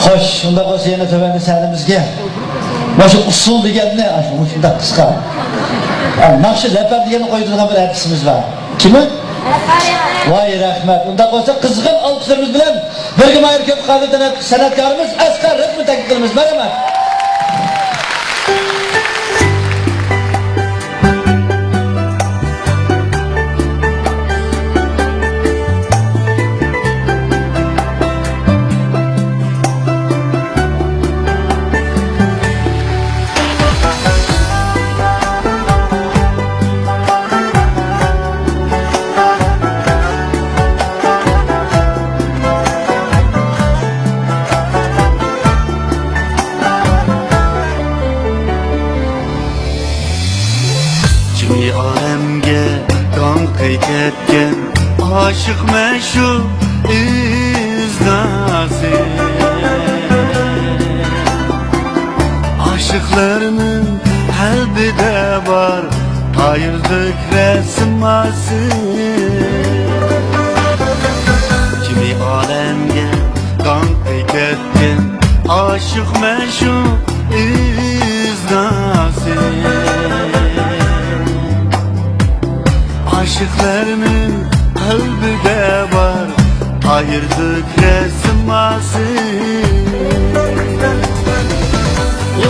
Hoş, şunda olsa yana töbendi sənimizge. Başı usul degen ne? Şunda kıska. Nakşı leper degeni koyduğuna bir erkisimiz var. Kimi? Vay rahmet. Unda olsa kızgın alkışlarımız bilen Birgim Ayır Köp Kadir'den sanatkarımız Asgar Rıfmı teklifimiz. Merhaba. Kimi alemge kan ketken aşık meşhur izdası aşıklarının kalbide var ayırdık resması Kimi alemge kan ketken aşık meşhur izdası Aşıklarının kalbide var ayırdık resması Oy,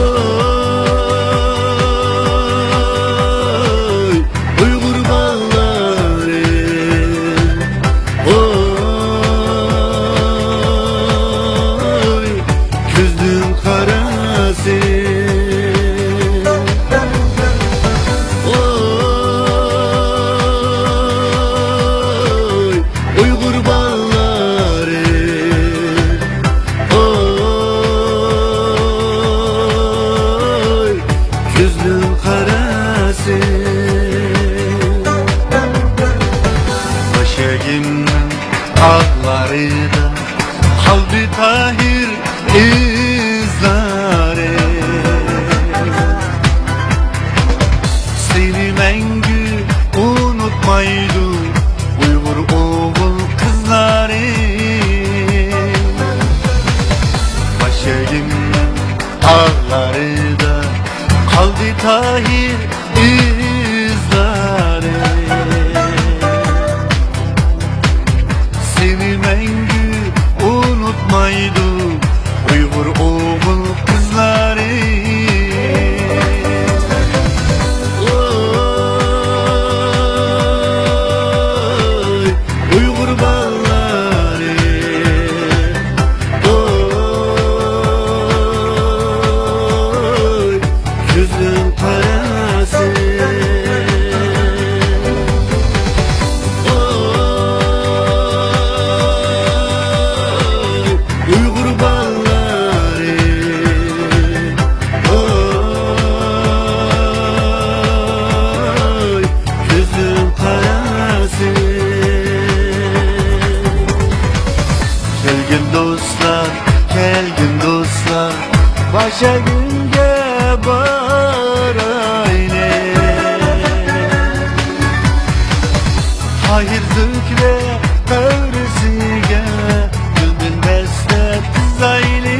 Uygur balları Oy, küzdüm karası Ağlarıda kalbi tahir izleri Seni mengü unutmaydı Uygur oğul kızları Başeğimden ağlarıda kalbi tahir izleri Seni mengü unutmaydı Uygur oğul kızları Oy, Uygur balları Oy, gözün parası Uygur balları Oy, gözüm parası Gelgin dostlar, gelgin dostlar Başa günge barayne Hayırdıkle öğresige Gülbin beslet zayli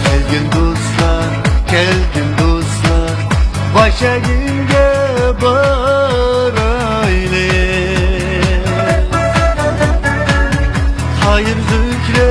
Gelgin dostlar, gelgin dostlar Başa günge barayne Hayır zükre